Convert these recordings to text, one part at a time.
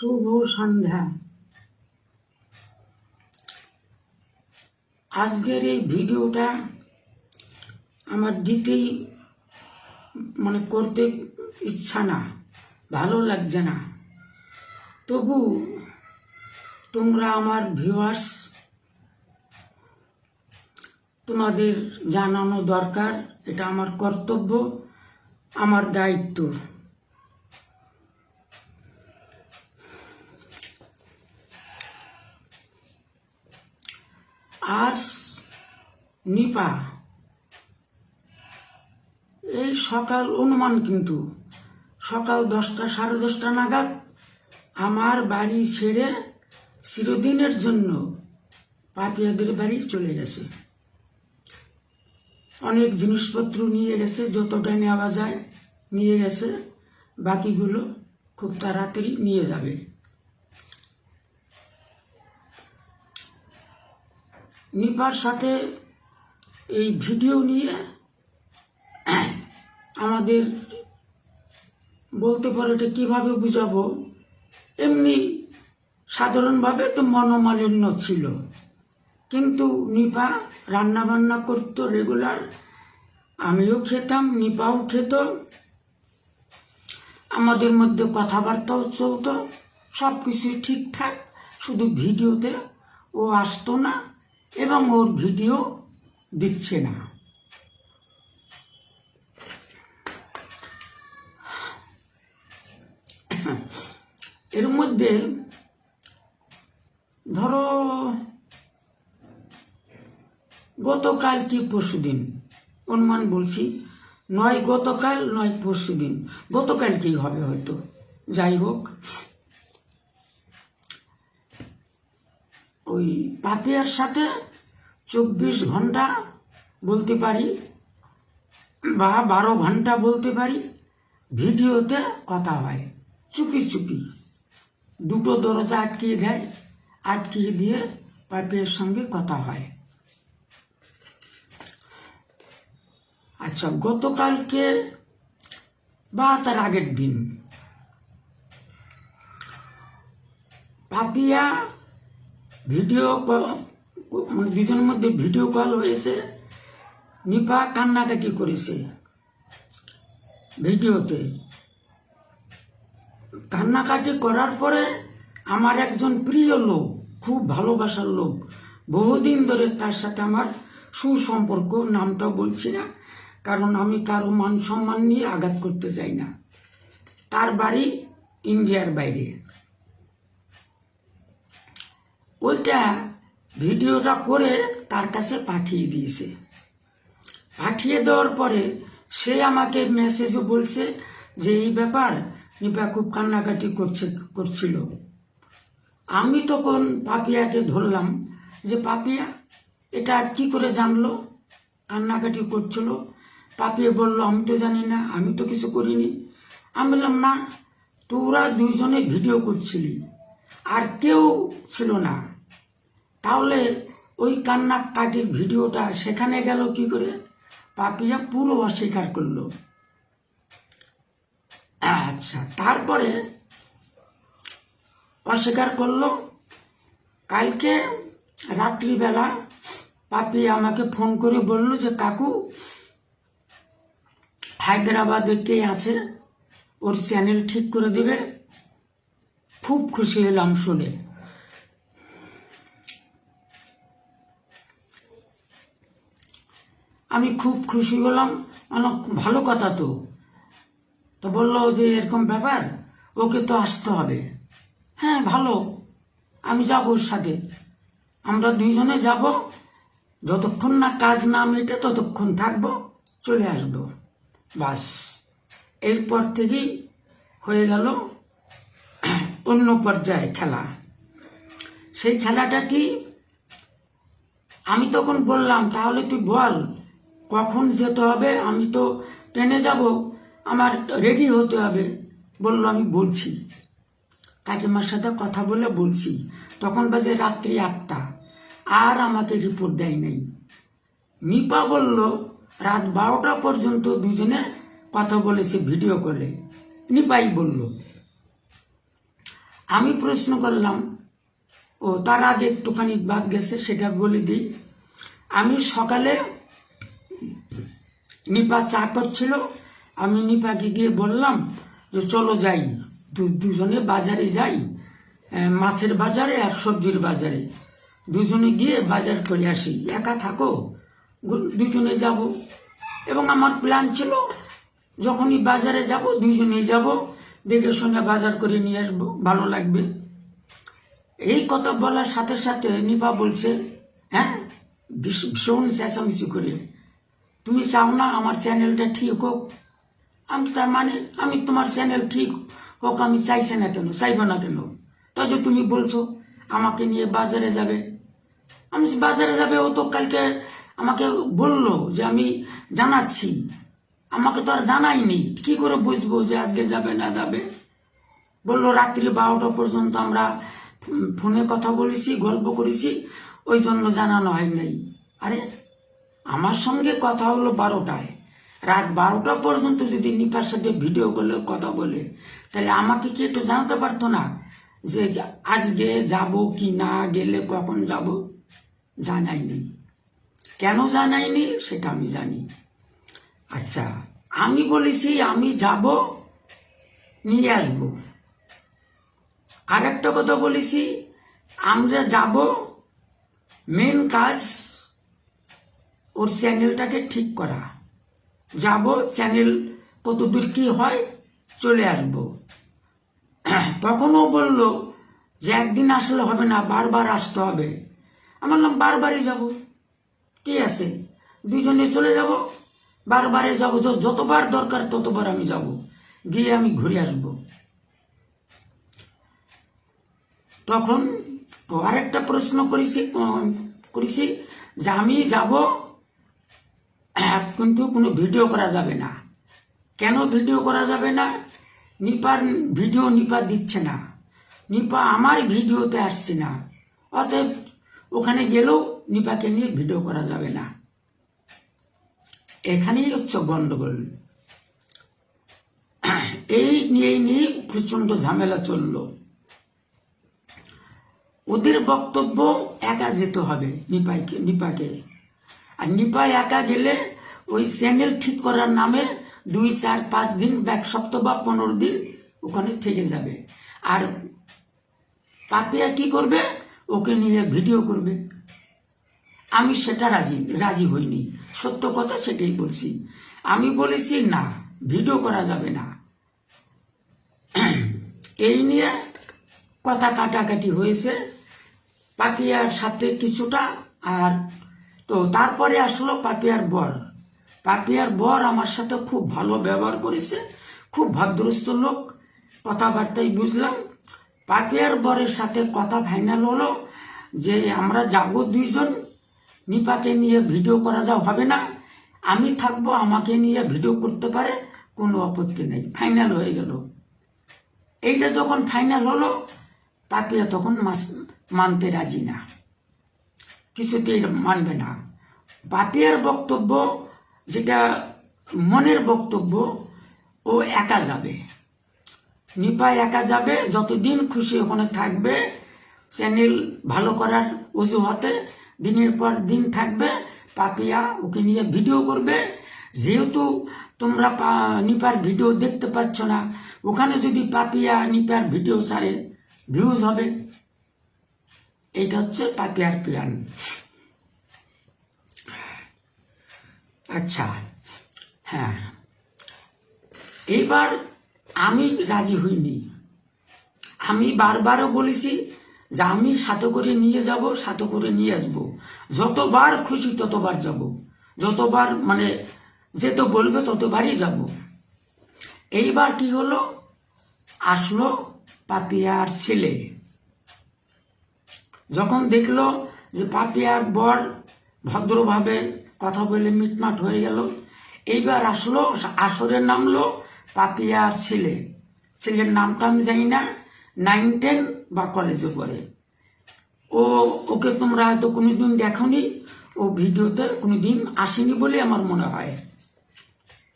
শুভ সন্ধ্যা। আজকের এই ভিডিওটা আমার দিতেই করতে ইচ্ছা না, ভালো লাগছে না। তবু তোমরা আমার ভিউয়ার্স, তোমাদের জানানো দরকার, এটা আমার কর্তব্য, আমার দায়িত্ব। আজ নিপা এই সকাল অনুমান, কিন্তু সকাল 10টা সাড়ে 10টা নাগাদ আমার বাড়ি ছেড়ে চিরদিনের জন্য পাপিয়াদের বাড়ি চলে গেছে। অনেক জিনিসপত্র নিয়ে গেছে, যতটা নেওয়া যায় নিয়ে গেছে, বাকিগুলো খুব তাড়াতাড়ি নিয়ে যাবে। নিপার সাথে এই ভিডিও নিয়ে আমাদের বলতে পারো এটা কীভাবে বুঝাবো, এমনি সাধারণভাবে একটু মনোমালিন্য ছিল, কিন্তু নিপা রান্না বান্না করতো রেগুলার, আমিও খেতাম, নিপাও খেত, আমাদের মধ্যে কথাবার্তাও চলতো, সব কিছুই ঠিকঠাক। শুধু ভিডিওতে ও আসতো না এবং ওর ভিডিও দিচ্ছে না। এর মধ্যে ধরো গতকাল কি পরশুদিন, অনুমান বলছি, নয় গতকাল নয় পরশুদিন, গতকাল কি হবে হয়তো, যাই হোক, ওই পাপিয়ার সাথে 24 ঘন্টা বলতে পারি বা 12 ঘন্টা বলতে পারি ভিডিওতে কথা হয়, চুপি চুপি। দুটো দরজা আটকিয়ে দেয়, আটকিয়ে দিয়ে পাপিয়ার সঙ্গে কথা হয়। আচ্ছা, গতকালকে বা তার আগের দিন পাপিয়া ভিডিও কল, দুজনের মধ্যে ভিডিও কল হয়েছে, নিপা কান্নাকাটি করেছে ভিডিওতে। কান্নাকাটি করার পরে আমার একজন প্রিয় লোক, খুব ভালোবাসার লোক, বহুদিন ধরে তার সাথে আমার সুসম্পর্ক, নামটা বলছি না কারণ আমি কারো মান সম্মান নিয়ে আঘাত করতে চাই না, তার বাড়ি ইন্ডিয়ার বাইরে। ওইটা ভিডিওটা করে তার কাছে পাঠিয়ে দিয়েছে। পাঠিয়ে দেওয়ার পরে সে আমাকে মেসেজও বলছে যে এই ব্যাপার, নিপা খুব কান্নাকাটি করছিল। আমি তখন পাপিয়াকে ধরলাম যে পাপিয়া এটা কি করে জানলো কান্নাকাটি করছিল? পাপিয়া বলল আমি তো জানি না, আমি তো কিছু করিনি। আমি বললাম না, তোরা দুইজনে ভিডিও করছিলি, আর কেউ ছিল না, তাহলে ওই কান্নাকাটির ভিডিওটা সেখানে গেল কি করে? পাপিয়া পুরো অস্বীকার করলো। আচ্ছা, তারপরে অস্বীকার করলো। কালকে রাত্রিবেলা পাপিয়া আমাকে ফোন করে বলল যে কাকু, হায়দ্রাবাদে কে আছে, ওর চ্যানেল ঠিক করে দেবে। খুব খুশি হলাম শুনে। আমি খুব খুশি হলাম, অনেক ভালো কথা। তো বললো যে এরকম ব্যাপার, ওকে তো আসতে হবে। হ্যাঁ ভালো, আমি যাব ওর সাথে, আমরা দুইজনে যাব, যতক্ষণ না কাজ না মেটে ততক্ষণ থাকবো, চলে আসবো, বাস। এরপর থেকেই হয়ে গেল অন্য পর্যায়ে খেলা। সেই খেলাটা কি, আমি তখন বললাম তাহলে তুই বল কখন যেতে হবে, আমি তো ট্রেনে যাব, আমার রেডি হতে হবে। বললো আমি বলছি, কাকিমার সাথে কথা বলে বলছি। তখন বাজে রাত্রি 8টা, আর আমাকে রিপোর্ট দেয় নাই। নিপা বলল রাত 12টা পর্যন্ত দুজনে কথা বলেছে ভিডিও করে, নিপাই বলল। আমি প্রশ্ন করলাম, ও তার আগে একটুখানি বাদ গেছে, সেটা বলে দিই। আমি সকালে নিপা চা করছিল, আমি নিপাকে গিয়ে বললাম যে চলো যাই, দুজনে বাজারে যাই, মাছের বাজারে আর সবজির বাজারে দুজনে গিয়ে বাজার করে আসি। একা থাকো, দুজনে যাব। এবং আমার প্ল্যান ছিল যখনই বাজারে যাব দুজনেই যাব, দেখে শুনে বাজার করে নিয়ে আসবো, ভালো লাগবে। এই কথা বলার সাথে সাথে নিপা বলছে, হ্যাঁ, ভীষণ চেঁচামেচি করে, তুমি চাও না আমার চ্যানেলটা ঠিক হোক? আমি তার মানে আমি তোমার চ্যানেল ঠিক হোক আমি চাইছে না কেন, চাইবো না কেন? তাই যে তুমি বলছো আমাকে নিয়ে বাজারে যাবে। আমি বাজারে যাবে, ও তো কালকে আমাকে বললো যে আমি জানাচ্ছি, আমাকে তো আর জানাইনি, কি করে বুঝবো যে আজকে যাবে না যাবে? বললো রাত্রি 12টা পর্যন্ত আমরা ফোনে কথা বলেছি, গল্প করেছি, ওই জন্য জানানো হয় নাই। আরে আমার সঙ্গে কথা হলো 12টায়, রাত 12টা পর্যন্ত যদি নিপার সাথে ভিডিও কলে কথা বলে, তাহলে আমাকে কি একটু জানাতে পারতো না যে আজকে যাব কি না, গেলে কখন যাব? জানাইনি। কেন জানাইনি সেটা আমি জানি। আচ্ছা, আমি বলেছি আমি যাব, নিয়ে আসবো। আর একটা কথা বলেছি, আমরা যাব, মেন কাজ ওর চ্যানেলটাকে ঠিক করা। যাব, চ্যানেল কত দূর কি হয়, চলে আসবো। তখনও বলল যে একদিন আসলে হবে না, বারবার আসতে হবে। আমি বললাম বারবারই যাব, কি আছে, দুজনে চলে যাব, বারবারে যাব, যতবার দরকার ততবার আমি যাব, গিয়ে আমি ঘুরে আসবো। তখন আরেকটা প্রশ্ন করেছি যে আমি যাব, কিন্তু কোনো ভিডিও করা যাবে না। কেন ভিডিও করা যাবে না? নিপার ভিডিও নিপা দিচ্ছে না, নিপা আমার ভিডিওতে আসছে না, অতএব ওখানে গেলেও নিপাকে নিয়ে ভিডিও করা যাবে না। এখানেই হচ্ছে গন্ডগোল। এই নিয়ে প্রচন্ড ঝামেলা চলল। ওদের বক্তব্য একা যেতে হবে নিপাকে, আর নিপা একা গেলে ওই চ্যানেল ঠিক করার নামে 2, 4, 5 দিন, 1 সপ্তাহ বা 15 দিন ওখানে থেকে যাবে। আর পাপিয়া কি করবে? ওকে নিয়ে ভিডিও করবে। আমি সেটা রাজি হইনি, সত্য কথা সেটাই বলছি। আমি বলেছি না, ভিডিও করা যাবে না। এই নিয়ে কথা কাটাকাটি হয়েছে পাপিয়ার সাথে কিছুটা। আর তো তারপরে আসলো পাপিয়ার বর। পাপিয়ার বর আমার সাথে খুব ভালো ব্যবহার করেছে, খুব ভদ্রস্থ লোক, কথাবার্তায় বুঝলাম। পাপিয়ার বরের সাথে কথা ফাইনাল হলো যে আমরা যাব দুইজন, নিপাকে নিয়ে ভিডিও করা হবে না, আমি থাকবো, আমাকে নিয়ে ভিডিও করতে পারে, কোনো আপত্তি নেই। ফাইনাল হয়ে গেল। এইটা যখন ফাইনাল হলো, পাপিয়া তখন মানতে রাজি না, কিছুতেই মানবে না। পাপিয়ার বক্তব্য, যেটা মনের বক্তব্য, ও একা যাবে, নিপা একা যাবে, যতদিন খুশি ওখানে থাকবে, চ্যানেল ভালো করার অজুহাতে দিনের পর দিন থাকবে, পাপিয়া ওকে নিয়ে ভিডিও করবে। যেহেতু তোমরা নিপার ভিডিও দেখতে পাচ্ছ না, ওখানে যদি পাপিয়া নিপার ভিডিও ছাড়ে ভিউজ হবে। এইটা হচ্ছে পাপিয়ার প্ল্যান। আচ্ছা, হ্যাঁ, এইবার আমি রাজি হইনি। আমি বারবারও বলেছি যে আমি সাথে করে নিয়ে যাব, সাথে করে নিয়ে আসবো, যতবার খুশি ততবার যাব, যতবার মানে যেতে বলবে ততবারই যাব। এইবার কি হলো, আসলো পাপিয়ার ছেলে। যখন দেখলো যে পাপিয়ার বর ভদ্রভাবে কথা বলে মিটমাট হয়ে গেল, এইবার আসলো, আসরের নামলো পাপিয়ার ছেলে। ছেলের নামটা আমি জানি না, 9, 10 বা কলেজে পড়ে। ওকে তোমরা হয়তো কোনোদিন দেখোনি, ও ভিডিওতে কোনোদিন আসেনি বলে আমার মনে হয়।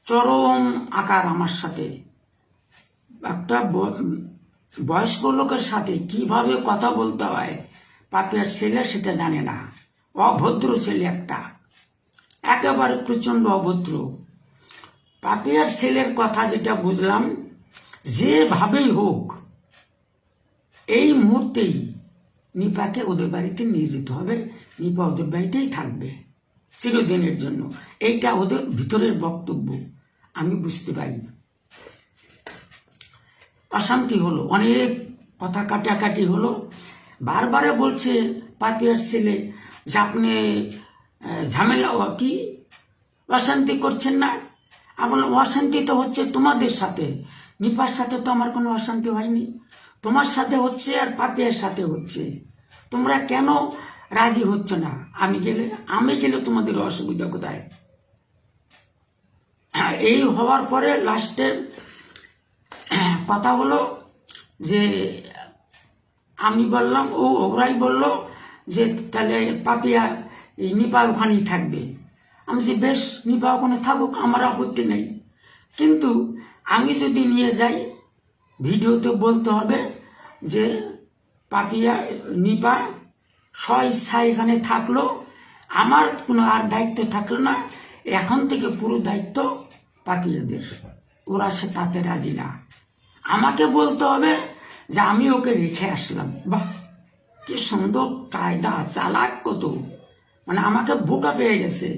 চরম আকার আমার সাথে, একটা বয়স্ক লোকের সাথে কিভাবে কথা বলতে হয় পাপিয়ার ছেলে সেটা জানে না। অভদ্র ছেলে একটা, একেবারে প্রচন্ড অভদ্র। পাপিয়ার ছেলের কথা যেটা বুঝলাম, যেভাবেই হোক এই মুহূর্তেই নিপাকে ওদের বাড়িতে নিয়ে যেতে হবে, নিপা ওদের বাড়িতেই থাকবে চিরদিনের জন্য। এইটা ওদের ভিতরের বক্তব্য, আমি বুঝতে পারি। অশান্তি হলো, অনেক কথা কাটাকাটি হলো। বারবারে বলছে পাপিয়ার ছেলে যে আপনি ঝামেলা কি অশান্তি করছেন না। আমি বললাম অশান্তি তো হচ্ছে তোমাদের সাথে, নিপার সাথে তো আমার কোনো অশান্তি হয়নি। তোমার সাথে হচ্ছে আর পাপিয়ার সাথে হচ্ছে। তোমরা কেন রাজি হচ্ছে না? আমি গেলে তোমাদের অসুবিধা কোথায়? এই হওয়ার পরে লাস্টে কথা হলো যে আমি বললাম, ওরাই বলল যে তাহলে পাপিয়া নিপা ওখানেই থাকবে। আমি যে বেশ, নিপা ওখানে থাকুক, আমার আপত্তি নেই, কিন্তু আমি যদি নিয়ে যাই ভিডিওতে বলতে হবে যে পাপিয়া নিপা স্ব-ইচ্ছা এখানে থাকলো, আমার কোনো আর দায়িত্ব থাকলো না, এখন থেকে পুরো দায়িত্ব পাপিয়াদের। ওরা সে তাতে রাজি না। আমাকে বলতে হবে যে আমি ওকে রেখে আসলাম। বাহ, কি সুন্দর কায়দা, চালাক কত! মানে আমাকে বোকা পেয়ে গেছে।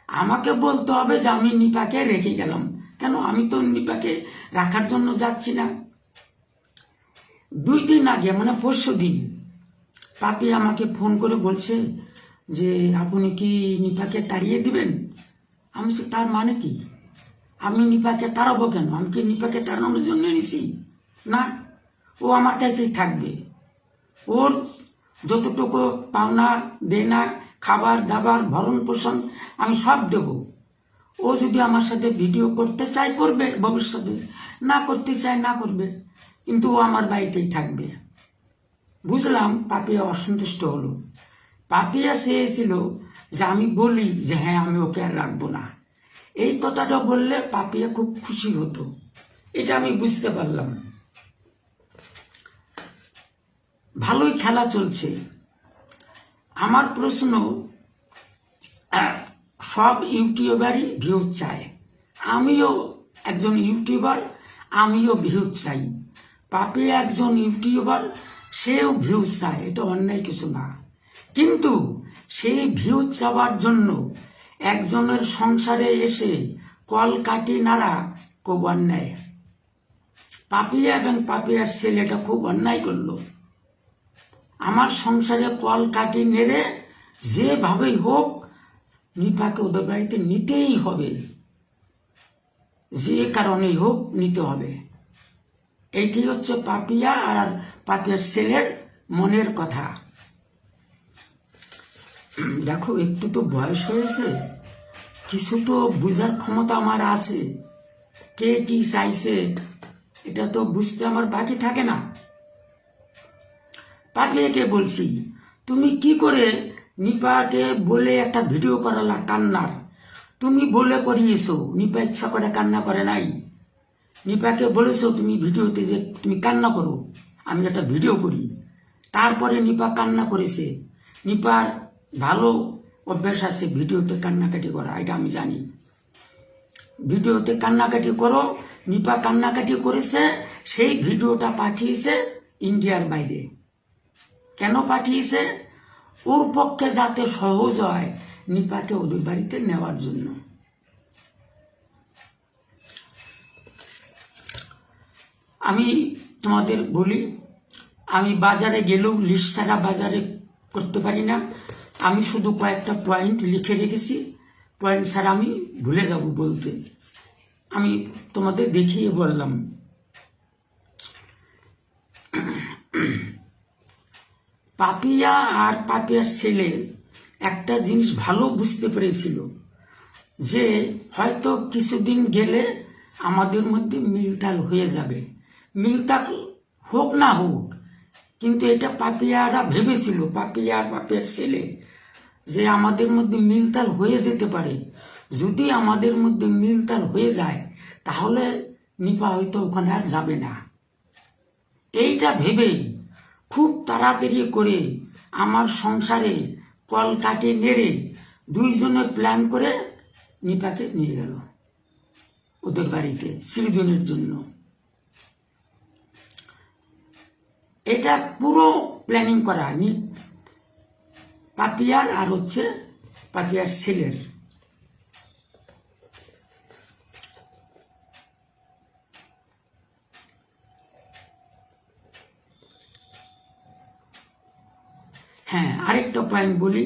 আমাকে বলতে হবে যে আমি নিপাকে রেখে গেলাম। কেন? আমি তো নিপাকে রাখার জন্য যাচ্ছি না। 2 দিন আগে, মানে পরশু দিন, পাপি আমাকে ফোন করে বলছে যে আপনি কি নিপাকে তাড়িয়ে দিবেন? আমি বলছি তার মানে কি? আমি নিপাকে তাড়াবো কেন? আমি কি নিপাকে তাড়ানোর জন্য এনেছি? না, ও আমার কাছেই থাকবে। ওর যতটুকু পাওনা দেনা, খাবার দাবার, ভরণ পোষণ আমি সব দেব। ও যদি আমার সাথে ভিডিও করতে চায় করবে ভবিষ্যতে, না করতে চায় না করবে, কিন্তু ও আমার বাড়িতেই থাকবে। বুঝলাম পাপিয়া অসন্তুষ্ট হলো। পাপিয়া চেয়েছিল যে আমি বলি যে হ্যাঁ আমি ওকে আর রাখবো না। এই কথাটা বললে পাপিয়া খুব খুশি হতো, এটা আমি বুঝতে পারলাম। ভালোই খেলা চলছে। আমার প্রশ্ন, সব ইউটিউবারই ভিউজ চায়, আমিও একজন ইউটিউবার, আমিও ভিউজ চাই। পাপি একজন ইউটিউবার, সেও ভিউজ চায়, এটা অন্যায় কিছু না। কিন্তু সেই ভিউজ চাওয়ার জন্য একজনের সংসারে এসে কল কাটি নাড়া খুব অন্যায়। পাপিয়া এবং পাপিয়ার ছেলেটা খুব অন্যায় করলো। আমার সংসারে কল কাটি নেড়ে যেভাবেই হোক নিপাকে ওদের বাড়িতে নিতেই হবে, যে কারণেই হোক নিতে হবে। এইটি হচ্ছে পাপিয়া আর পাপিয়ার ছেলের মনের কথা। দেখো, একটু তো বয়স হয়েছে, কিছু তো বুঝার ক্ষমতা আমার আছে। কে কি চাইছে এটা তো বুঝতে আমার বাকি থাকে না। পাপিয়াকে বলছি, তুমি কি করে নিপাকে বলে একটা ভিডিও করালা কান্নার? তুমি বলে করিয়েছো, নিপা ইচ্ছা করে কান্না করে নাই। নিপাকে বলেছো তুমি ভিডিওতে যে তুমি কান্না করো, আমি একটা ভিডিও করি। তারপরে নিপা কান্না করেছে। নিপার ভালো অভ্যাস আছে ভিডিওতে কান্নাকাটি করা, এটা আমি জানি। ভিডিওতে কান্নাকাটি করো, নিপা কান্নাকাটি করেছে, সেই ভিডিওটা পাঠিয়েছে ইন্ডিয়ার বাইরে। কেন পাঠিয়েছে? ওর পক্ষে যাতে সহজ হয় নিপাকে ওদের বাড়িতে নেওয়ার জন্য। আমি তোমাদের বলি, আমি বাজারে গেলেও লিস্ট ছাড়া বাজারে করতে পারি না। আমি শুধু কয়েকটা পয়েন্ট লিখে রেখেছি, পয়েন্ট ছাড়া আমি ভুলে যাব বলতে। আমি তোমাদের দেখিয়ে বললাম। পাপিয়া আর পাপিয়ার ছেলে একটা জিনিস ভালো বুঝতে পেরেছিল যে হয়তো কিছুদিন গেলে আমাদের মধ্যে মিলতাল হয়ে যাবে। মিলতাল হোক না হোক, কিন্তু এটা পাপিয়ারা ভেবেছিল, পাপিয়া আর পাপিয়ার ছেলে, যে আমাদের মধ্যে মিলতাল হয়ে যেতে পারে। যদি আমাদের মধ্যে মিলতাল হয়ে যায় তাহলে নিপা হয়তো ওখানে আর যাবে না। এইটা ভেবে খুব তাড়াতাড়ি করে আমার সংসারে কল কাটে নেড়ে দুইজনে প্ল্যান করে নিপাকে নিয়ে গেল ওদের বাড়িতে চিরদিনের জন্য। এটা পুরো প্ল্যানিং করা পাপিয়ার আর হচ্ছে পাপিয়ার ছেলের। হ্যাঁ, আরেকটা পয়েন্ট বলি।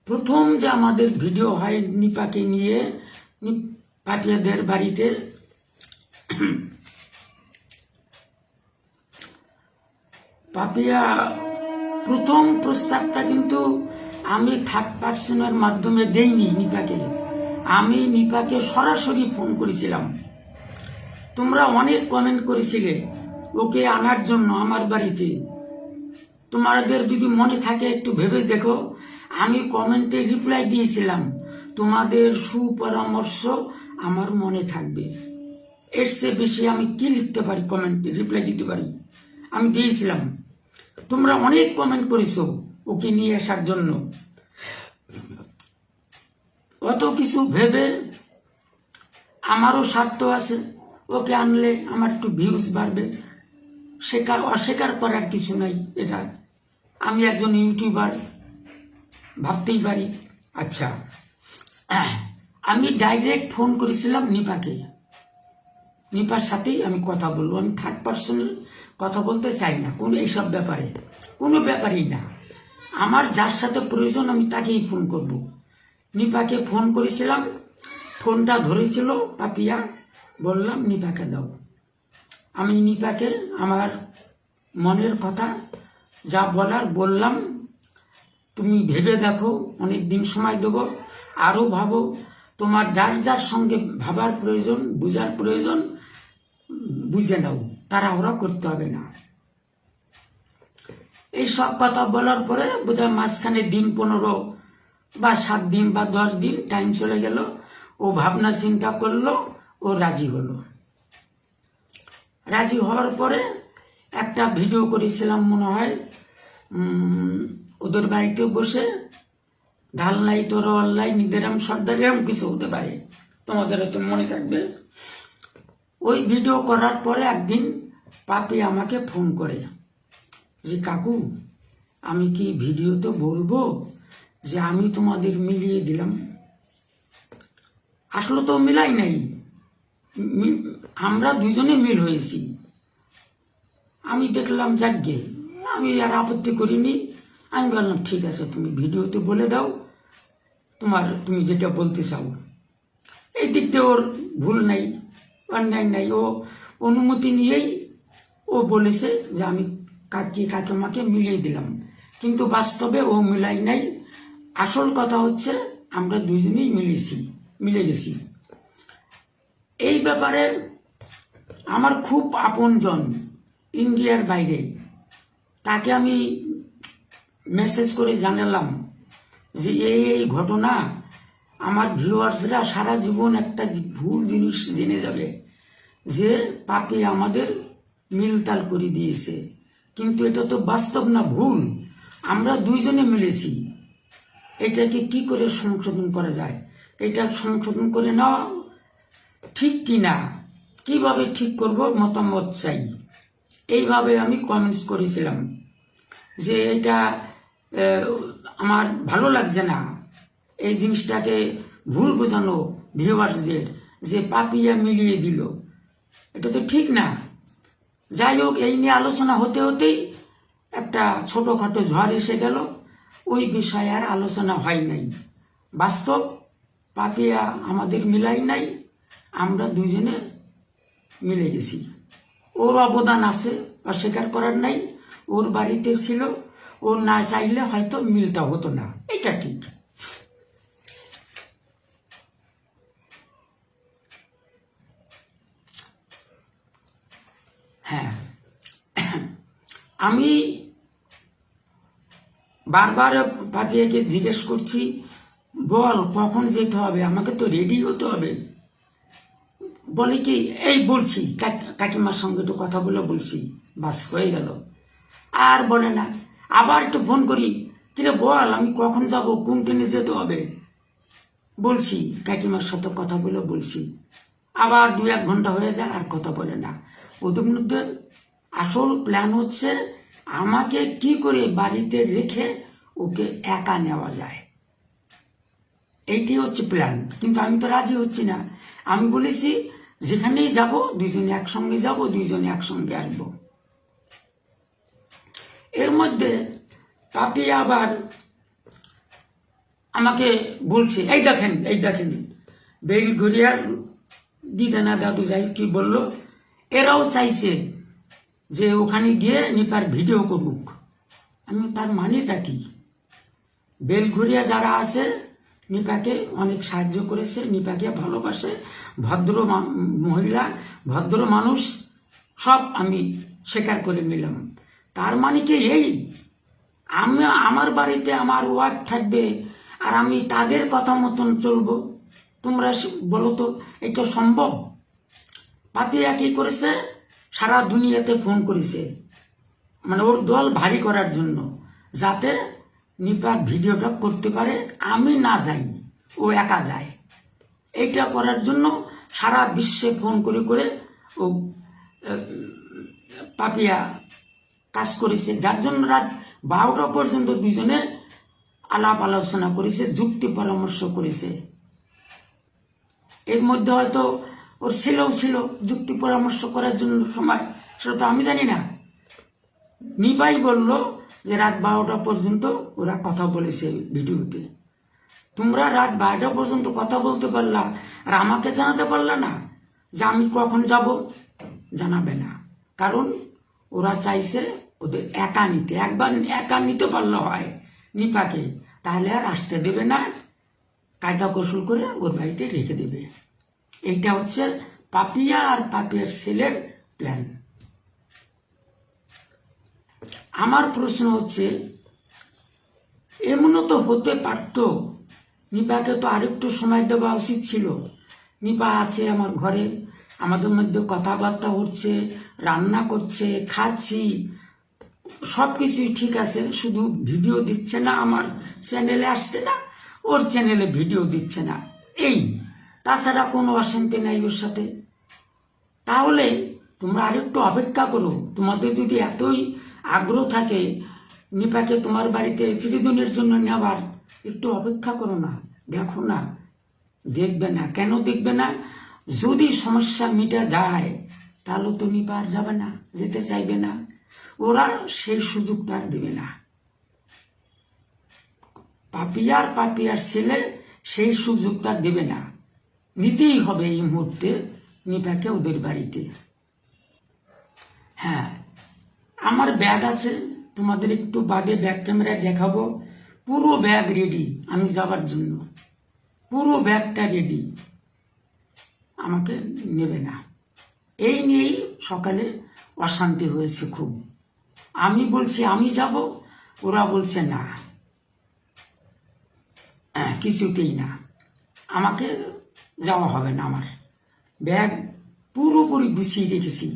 প্রথম যে আমাদের ভিডিও হয় নিপাকে নিয়ে পাপিয়াদের বাড়িতে, পাপিয়া প্রথম প্রস্তাবটা কিন্তু আমি থার্ড পার্সনের মাধ্যমে দেইনি নিপাকে, আমি নিপাকে সরাসরি ফোন করেছিলাম। তোমরা অনেক কমেন্ট করেছিলে ওকে আনার জন্য আমার বাড়িতে। তোমাদের যদি মনে থাকে একটু ভেবে দেখো, আমি কমেন্টে রিপ্লাই দিয়েছিলাম তোমাদের সুপরামর্শ আমার মনে থাকবে। এর চেয়ে বেশি আমি কি লিখতে পারি, কমেন্টে রিপ্লাই দিতে পারি? আমি দিয়েছিলাম। তোমরা অনেক কমেন্ট করেছো ওকে নিয়ে আসার জন্য। অত কিছু ভেবে আমারও স্বার্থ আছে, ওকে আনলে আমার একটু ভিউজ বাড়বে, অস্বীকার করার কিছু নাই। এটা আমি একজন ইউটিউবার, ভাবতেই পারি। আচ্ছা, আমি ডাইরেক্ট ফোন করেছিলাম নিপাকে, নিপার সাথেই আমি কথা বলবো। আমি থার্ড পার্সনে কথা বলতে চাই না কোনো এইসব ব্যাপারে, কোনো ব্যাপারই না। আমার যার সাথে প্রয়োজন আমি তাকেই ফোন করব। নিপাকে ফোন করেছিলাম, ফোনটা ধরেছিল পাপিয়া, বললাম নিপাকে দাও। আমি নিপাকে আমার মনের কথা যা বলার বললাম, তুমি ভেবে দেখো, অনেক দিন সময় দেবো, আরও ভাবো, তোমার যার যার সঙ্গে ভাবার প্রয়োজন, বুঝার প্রয়োজন বুঝে নাও, তাড়াহুড়া করতে হবে না। এই সব কথা বলার পরে বোধহয় মাঝখানে দিন 15 বা 7 দিন বা 10 দিন টাইম চলে গেল। ও ভাবনা চিন্তা করলো, ও রাজি হলো। রাজি হওয়ার পরে একটা ভিডিও করেছিলাম মনে হয় ওদের বাড়িতে বসে, ঢালনাই তোর অনলাইন নিদেরাম সর্দার, এরকম কিছু হতে পারে, তোমাদের হয়তো মনে থাকবে। ওই ভিডিও করার পরে একদিন পাপি আমাকে ফোন করে যে কাকু, আমি কি ভিডিওতে বলবো যে আমি তোমাদের মিলিয়ে দিলাম? আসলে তো মিলাই নাই, আমরা দুজনে মিল হয়েছি। আমি দেখলাম যাগ্গে, আমি আর আপত্তি করিনি। আমি বললাম ঠিক আছে, তুমি ভিডিওতে বলে দাও তুমি যেটা বলতে চাও। এই দিক দিয়ে ওর ভুল নাই, অন্যায় নাই। ও অনুমতি নিয়েই ও বলেছে যে আমি কাকিমাকে মিলিয়ে দিলাম, কিন্তু বাস্তবে ও মিলাই নাই। আসল কথা হচ্ছে আমরা দুজনেই মিলে গেছি। এই ব্যাপারে আমার খুব আপনজন ইন্ডিয়ার বাইরে, তাকে আমি মেসেজ করে জানালাম যে এই ঘটনা, আমার ভিউয়ার্সরা সারা জীবন একটা ভুল জিনিস জেনে যাবে যে পাপি আমাদের মিলতাল করে দিয়েছে, কিন্তু এটা তো বাস্তব না, ভুল। আমরা দুইজনে মিলেছি। এটাকে কি করে সংশোধন করা যায়, এটা সংশোধন করে নেওয়া ঠিক কি না, কিভাবে ঠিক করব, মতামত চাই। এইভাবে আমি কমেন্টস করেছিলাম যে এটা আমার ভালো লাগছে না, এই জিনিসটাকে ভুল বোঝানো ভিউয়ার্সদের যে পাপিয়া মিলিয়ে দিল, এটা তো ঠিক না। যাই হোক, এই নিয়ে আলোচনা হতে হতেই একটা ছোটোখাটো ঝড় এসে গেল। ওই বিষয়ে আর আলোচনা হয় নাই। বাস্তব পাপিয়া আমাদের মিলাই নাই, আমরা দুজনে মিলে গেছি। ওর অবদান আছে, অস্বীকার করার নাই। ওর বাড়িতে ছিল, ও না চাইলে হয়তো মিলটা হতো না, এটা ঠিক। হ্যাঁ, আমি বারবার পাপিয়াকে জিজ্ঞেস করছি, বল কখন যেতে হবে, আমাকে তো রেডি হতে হবে। বলে কি এই বলছি কাকিমার সঙ্গে একটু কথা বলে বলছি, বাস হয়ে গেল। আর বলে না, আবার একটু ফোন করি, কিরে বল আমি কখন যাব, কোন ট্রেনে যেতে হবে, বলছি কাকিমার সাথে কথা বলে বলছি। আবার 2-1 ঘন্টা হয়ে যায় আর কথা বলে না। ওদের মধ্যে আসল প্ল্যান হচ্ছে আমাকে কি করে বাড়িতে রেখে ওকে একা নেওয়া যায়, এইটি হচ্ছে প্ল্যান। কিন্তু আমি তো রাজি হচ্ছি না। আমি বলেছি যেখানেই যাব দুইজনে একসঙ্গে যাব, দুইজনে একসঙ্গে আসবো। এর মধ্যে পাপি আবার আমাকে বলছে, এই দেখেন বেলঘরিয়ার দিদা না দাদু যাই কি বলল, এরাও চাইছে যে ওখানে গিয়ে নিপার ভিডিও করুক। আমি তার মানেটা কি? বেলঘরিয়া যারা আছে নিপাকে অনেক সাহায্য করেছে, নিপাকে ভালোবাসে, ভদ্র মহিলা, ভদ্র মানুষ, সব আমি স্বীকার করে নিলাম। তার মানে কি এই আমি আমার বাড়িতে আমার ওয়াইফ থাকবে আর আমি তাদের কথা মতন চলবো? তোমরা বলো তো, এটা সম্ভব? পাপিয়া কি করেছে, সারা দুনিয়াতে ফোন করেছে, মানে ওর দল ভারী করার জন্য, যাতে নিপার ভিডিওটা করতে পারে, আমি না যাই, ও একা যায়। এইটা করার জন্য সারা বিশ্বে ফোন করে করে ও পাপিয়া কাজ করেছে, যার জন্য রাত 12টা পর্যন্ত দুজনে আলাপ আলোচনা করেছে, যুক্তি পরামর্শ করেছে। এর মধ্যে হয়তো ওর ছেলেও ছিল যুক্তি পরামর্শ করার জন্য সময়, সেটা তো আমি জানি না। নিপাই বলল যে রাত 12টা পর্যন্ত ওরা কথা বলেছে ভিডিওতে। তোমরা রাত 12টা পর্যন্ত কথা বলতে পারলা আর আমাকে জানাতে পারলা না যে আমি কখন যাব? জানাবে না, কারণ ওরা চাইছে ওদের একা নিতে। একবার একা নিতে পারলে হয় নিপাকে, তাহলে আর আসতে দেবে না, কায়দা কৌশল করে ওর বাড়িতে রেখে দেবে। এইটা হচ্ছে পাপিয়া আর পাপিয়ার ছেলের প্ল্যান। আমার প্রশ্ন হচ্ছে, এমনও তো হতে পারত নিপাকে তো আরেকটু সময় দেওয়া উচিত ছিল। নিপা আছে আমার ঘরে, আমাদের মধ্যে কথাবার্তা হচ্ছে, রান্না করছে, খাচ্ছি, সব কিছুই ঠিক আছে, শুধু ভিডিও দিচ্ছে না, আমার চ্যানেলে আসছে না, ওর চ্যানেলে ভিডিও দিচ্ছে না, এই, তাছাড়া কোনো অশান্তি নাই ওর সাথে। তাহলে তোমরা আরেকটু অপেক্ষা করো। তোমাদের যদি এতই আগ্রহ থাকে নিপাকে তোমার বাড়িতে চিরদিনের জন্য নেওয়ার, একটু অপেক্ষা করো না, দেখো না। দেখবে না কেন দেখবে না? যদি সমস্যা মিটা যায় তাহলে তো নিপা আর যাবে না, যেতে চাইবে না, ওরা সেই সুযোগটা আর দেবে না। পাপিয়ার ছেলে সেই সুযোগটা দেবে না, নিতেই হবে এই মুহূর্তে নিপাকে ওদের বাড়িতে। হ্যাঁ, আমার ব্যাগ আছে, তোমাদের একটু বাদে ব্যাগ ক্যামেরায় দেখাবো। পুরো ব্যাগ রেডি আমি যাবার জন্য, পুরো ব্যাগটা রেডি, আমাকে নেবে না। এই নিয়েই সকালে অশান্তি হয়েছে খুব। আমি বলছি আমি যাব, ওরা বলছে না, কিছুতেই না, আমাকে যাওয়া হবে না। আমার ব্যাগ পুরোপুরি গুছিয়ে রেখেছি,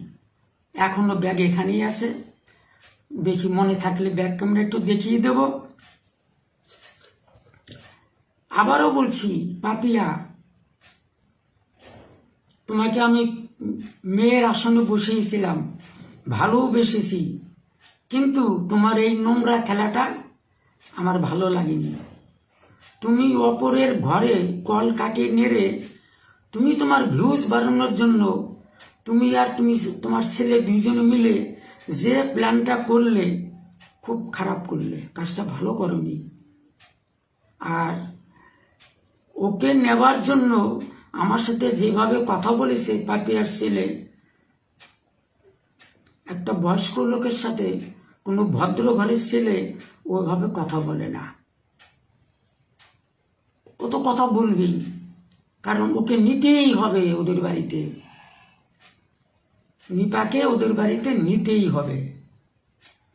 এখনো ব্যাগ এখানেই আছে। দেখি মনে থাকলে ব্যাগ ক্যামেরা একটু দেখিয়ে দেব। আবারও বলছি, পাপিয়া, তোমাকে আমি মেয়ের আসনে বসিয়েছিলাম, ভালোবেসেছি, কিন্তু তোমার এই নোংরা খেলাটা আমার ভালো লাগেনি। তুমি অপরের ঘরে কল কাটিয়ে নেড়ে তুমি তোমার ভিউজ বাড়ানোর জন্য তুমি তোমার ছেলে দুইজনে মিলে যে প্ল্যানটা করলে, খুব খারাপ করলে, কাজটা ভালো করনি। আর ওকে নেবার জন্য আমার সাথে যেভাবে কথা বলেছে পাপিয়ার ছেলে, একটা বয়স্ক লোকের সাথে কোনো ভদ্র ঘরের ছেলে ওইভাবে কথা বলে না। ও তো কথা বলবি, কারণ ওকে নিতেই হবে ওদের বাড়িতে, নিপাকে ওদের বাড়িতে নিতেই হবে।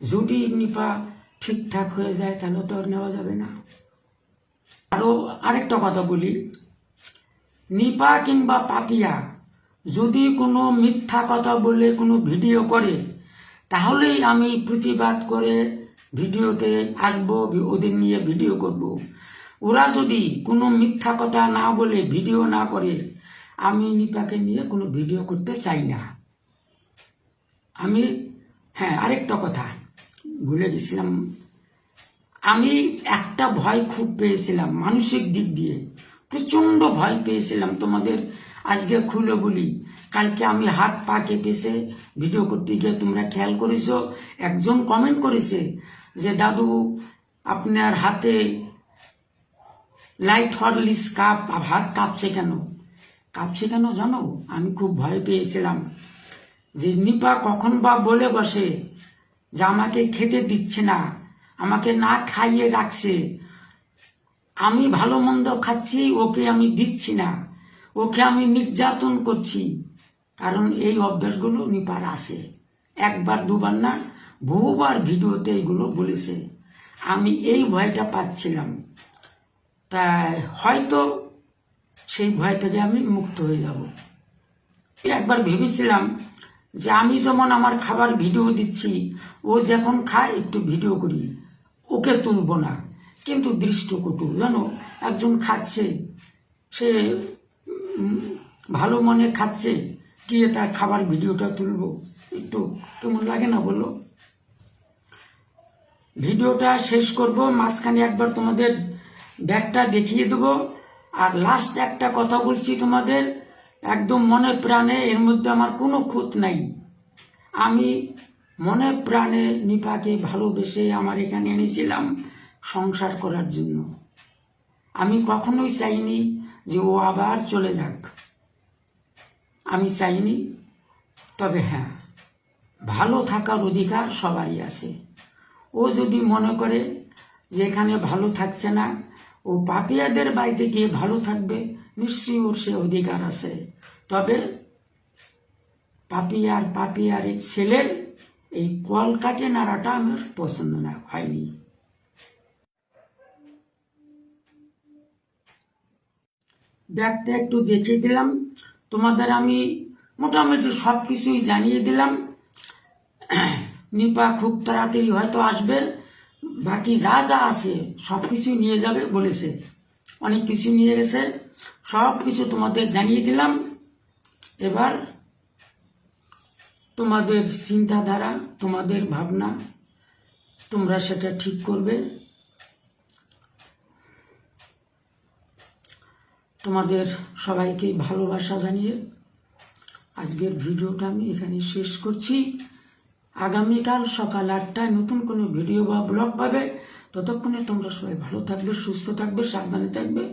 যদি নিপা ঠিকঠাক হয়ে যায় তাহলে তো আর নেওয়া যাবে না। আরো আরেকটা কথা বলি, নিপা কিংবা পাপিয়া যদি কোনো মিথ্যা কথা বলে কোনো ভিডিও করে তাহলেই আমি প্রতিবাদ করে ভিডিওতে আসবো, ওদের নিয়ে ভিডিও করব। ওরা যদি কোনো মিথ্যা কথা না বলে ভিডিও না করে আমি নিপাকে নিয়ে কোনো ভিডিও করতে চাই না। আমি আরেকটা কথা ভুলে গেছিলাম, আমি একটা ভয় খুব পেয়েছিলাম, মানসিক দিক দিয়ে প্রচণ্ড ভয় পেয়েছিলাম। তোমাদের আজকে খুলে বলি, কালকে আমি হাত পা কেঁপেছে ভিডিও করতে গিয়ে। তোমরা খেয়াল করেছো, একজন কমেন্ট করেছে যে দাদু আপনার হাতে লাইট হরলিক্স কাপ, হাত কাঁপছে কেন? কাঁপছে কেন জানো? আমি খুব ভয় পেয়েছিলাম যে নিপা কখন বা বলে বসে যে আমাকে খেতে দিচ্ছে না, আমাকে না খাইয়ে রাখছে, আমি ভালো মন্দ খাচ্ছি, ওকে আমি দিচ্ছি না, ওকে আমি নির্যাতন করছি। কারণ এই অভ্যাসগুলো নিপার আছে, একবার দুবার না, বহুবার ভিডিওতে এইগুলো বলেছে। আমি এই ভয়টা পাচ্ছিলাম, তাই হয়তো সেই ভয় থেকে আমি মুক্ত হয়ে যাব। একবার ভেবেছিলাম যে আমি যেমন আমার খাবার ভিডিও দিচ্ছি, ও যখন খায় একটু ভিডিও করি, ওকে তুলব না। কিন্তু দৃষ্টকটু জানো, একজন খাচ্ছে, সে ভালো মনে খাচ্ছে, গিয়ে তার খাবার ভিডিওটা তুলবো, একটু কেমন লাগে না বলো? ভিডিওটা শেষ করব, মাঝখানে একবার তোমাদের ব্যাগটা দেখিয়ে দেবো। আর লাস্ট একটা কথা বলছি তোমাদের, একদম মনে প্রাণে, এর মধ্যে আমার কোনো খুঁত নাই। আমি মনে প্রাণে নিপাকে ভালোবেসে আমার এখানে এনেছিলাম সংসার করার জন্য। আমি কখনোই চাইনি যে ও আবার চলে যাক, আমি চাইনি। তবে হ্যাঁ, ভালো থাকার অধিকার সবারই আছে। ও যদি মনে করে যে এখানে ভালো থাকছে না, ও পাপিয়াদের বাড়িতে গিয়ে ভালো থাকবে, নিশ্চয়ই ওর সে অধিকার আছে। তবে পাপিয়ার ছেলের এই কলকাটে নাড়াটা আমার পছন্দ না, হয়নি। ব্যাগটা একটু দেখিয়ে দিলাম তোমাদের, আমি মোটামুটি সব কিছুই জানিয়ে দিলাম। নিপা খুব তাড়াতাড়ি হয়তো আসবে, বাকি যা যা আছে সব কিছু নিয়ে যাবে বলেছে, অনেক কিছু নিয়ে গেছে, সব কিছু তোমাদের জানিয়ে দিলাম। এবার তোমাদের চিন্তাধারা, তোমাদের ভাবনা, তোমরা সেটা ঠিক করবে। তোমাদের সবাইকে ভালোবাসা জানিয়ে আজকের ভিডিওটা আমি এখানে শেষ করছি। আগামীকাল সকাল 8টায় নতুন কোনো ভিডিও বা ব্লগ পাবে। ততক্ষণে তোমরা সবাই ভালো থাকবে, সুস্থ থাকবে, সাবধানে থাকবে।